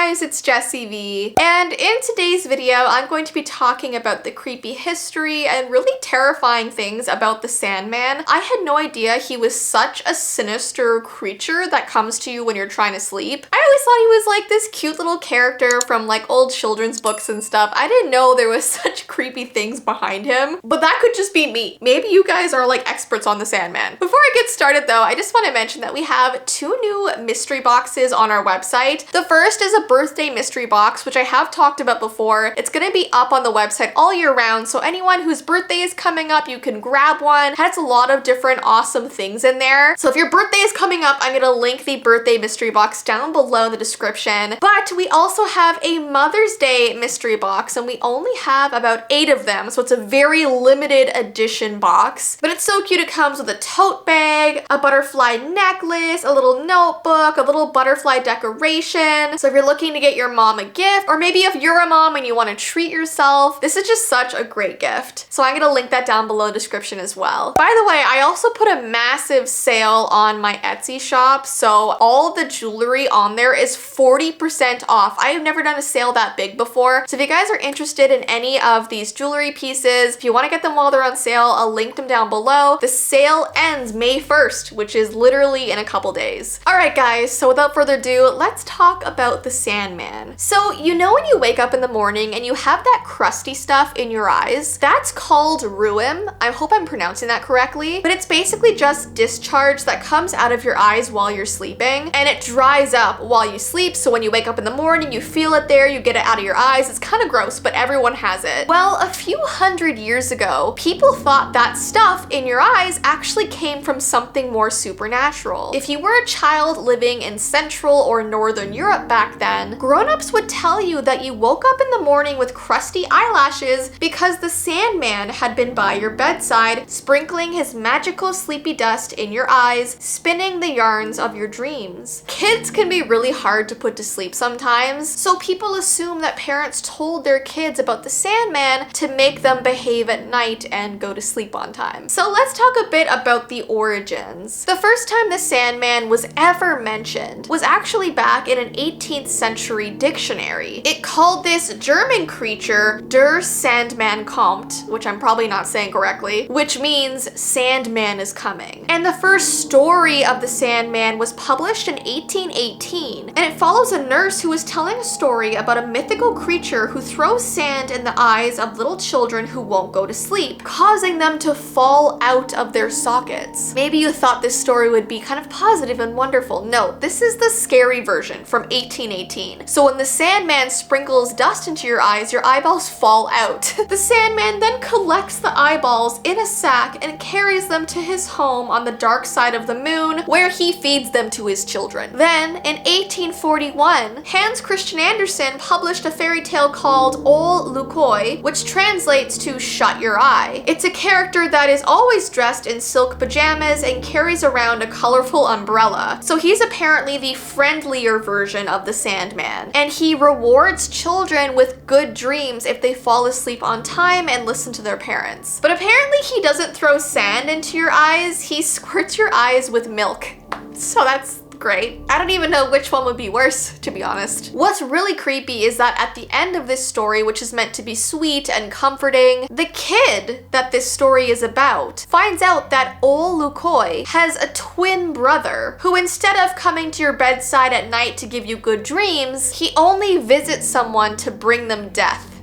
guys, it's Jessii Vee, and in today's video I'm going to be talking about the creepy history and really terrifying things about the Sandman. I had no idea he was such a sinister creature that comes to you when you're trying to sleep. I always thought he was like this cute little character from like old children's books and stuff. I didn't know there was such creepy things behind him, but that could just be me. Maybe you guys are like experts on the Sandman. Before I get started though, I just want to mention that we have 2 new mystery boxes on our website. The first is a birthday mystery box, which I have talked about before. It's gonna be up on the website all year round, so anyone whose birthday is coming up, you can grab one. It has a lot of different awesome things in there. So if your birthday is coming up, I'm gonna link the birthday mystery box down below in the description. But we also have a Mother's Day mystery box, and we only have about 8 of them, so it's a very limited edition box. But it's so cute. It comes with a tote bag, a butterfly necklace, a little notebook, a little butterfly decoration. So if you're looking to get your mom a gift, or maybe if you're a mom and you want to treat yourself, this is just such a great gift. So I'm gonna link that down below in the description as well. By the way, I also put a massive sale on my Etsy shop, so all the jewelry on there is 40% off. I have never done a sale that big before. So if you guys are interested in any of these jewelry pieces, if you want to get them while they're on sale, I'll link them down below. The sale ends May 1st, which is literally in a couple days. All right guys, so without further ado, let's talk about the Sandman. So you know when you wake up in the morning and you have that crusty stuff in your eyes? That's called rheum. I hope I'm pronouncing that correctly, but it's basically just discharge that comes out of your eyes while you're sleeping, and it dries up while you sleep, so when you wake up in the morning, you feel it there, you get it out of your eyes. It's kind of gross, but everyone has it. Well, a few hundred years ago, people thought that stuff in your eyes actually came from something more supernatural. If you were a child living in Central or Northern Europe back then, grown-ups would tell you that you woke up in the morning with crusty eyelashes because the Sandman had been by your bedside, sprinkling his magical sleepy dust in your eyes, spinning the yarns of your dreams. Kids can be really hard to put to sleep sometimes, so people assume that parents told their kids about the Sandman to make them behave at night and go to sleep on time. So let's talk a bit about the origins. The first time the Sandman was ever mentioned was actually back in an 18th century dictionary. It called this German creature Der Sandman kommt, which I'm probably not saying correctly, which means Sandman is coming. And the first story of the Sandman was published in 1818, and it follows a nurse who is telling a story about a mythical creature who throws sand in the eyes of little children who won't go to sleep, causing them to fall out of their sockets. Maybe you thought this story would be kind of positive and wonderful. No, this is the scary version from 1818. So when the Sandman sprinkles dust into your eyes, your eyeballs fall out. The Sandman then collects the eyeballs in a sack and carries them to his home on the dark side of the moon, where he feeds them to his children. Then, in 1841, Hans Christian Andersen published a fairy tale called Ol Lukøy, which translates to shut your eye. It's a character that is always dressed in silk pajamas and carries around a colorful umbrella. So he's apparently the friendlier version of the Sandman, and he rewards children with good dreams if they fall asleep on time and listen to their parents. But apparently he doesn't throw sand into your eyes, he squirts your eyes with milk. So that's great. I don't even know which one would be worse, to be honest. What's really creepy is that at the end of this story, which is meant to be sweet and comforting, the kid that this story is about finds out that Ol Lukøy has a twin brother who, instead of coming to your bedside at night to give you good dreams, he only visits someone to bring them death.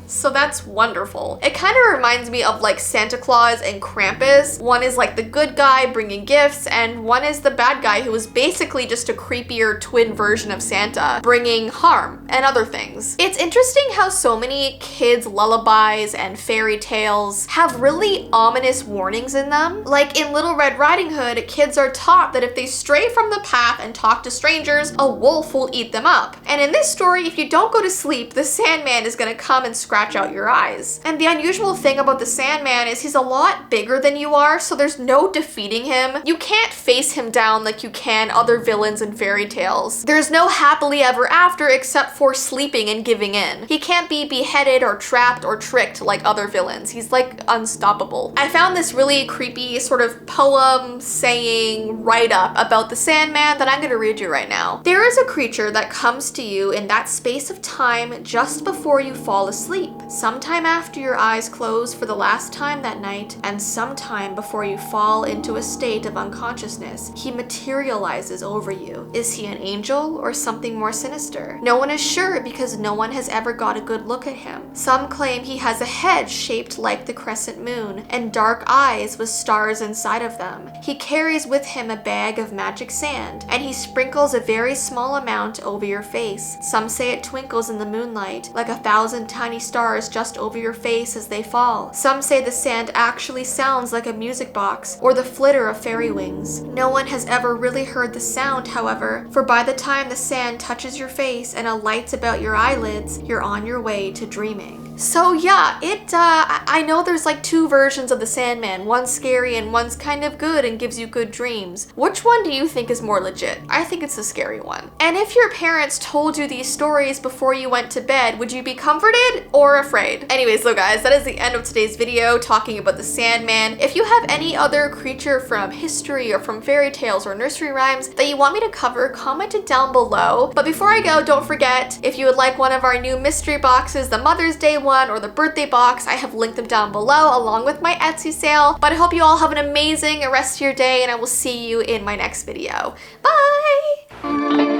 So that's wonderful. It kind of reminds me of like Santa Claus and Krampus. One is like the good guy bringing gifts, and one is the bad guy who is basically just a creepier twin version of Santa, bringing harm and other things. It's interesting how so many kids' lullabies and fairy tales have really ominous warnings in them. Like in Little Red Riding Hood, kids are taught that if they stray from the path and talk to strangers, a wolf will eat them up. And in this story, if you don't go to sleep, the Sandman is gonna come and scratch scratch out your eyes. And the unusual thing about the Sandman is he's a lot bigger than you are, so there's no defeating him. You can't face him down like you can other villains in fairy tales. There's no happily ever after except for sleeping and giving in. He can't be beheaded or trapped or tricked like other villains. He's like unstoppable. I found this really creepy sort of poem saying write-up about the Sandman that I'm gonna read you right now. There is a creature that comes to you in that space of time just before you fall asleep, sometime after your eyes close for the last time that night, and sometime before you fall into a state of unconsciousness. He materializes over you. Is he an angel or something more sinister? No one is sure because no one has ever got a good look at him. Some claim he has a head shaped like the crescent moon and dark eyes with stars inside of them. He carries with him a bag of magic sand, and he sprinkles a very small amount over your face. Some say it twinkles in the moonlight like 1,000 tiny stars just over your face as they fall. Some say the sand actually sounds like a music box or the flitter of fairy wings. No one has ever really heard the sound, however, for by the time the sand touches your face and alights about your eyelids, you're on your way to dreaming. So yeah, I know there's like two versions of the Sandman. One's scary and one's kind of good and gives you good dreams. Which one do you think is more legit? I think it's the scary one. And if your parents told you these stories before you went to bed, would you be comforted or afraid? Anyways, so guys, that is the end of today's video talking about the Sandman. If you have any other creature from history or from fairy tales or nursery rhymes that you want me to cover, comment it down below. But before I go, don't forget, if you would like one of our new mystery boxes, the Mother's Day one or the birthday box, I have linked them down below along with my Etsy sale. But I hope you all have an amazing rest of your day, and I will see you in my next video. Bye!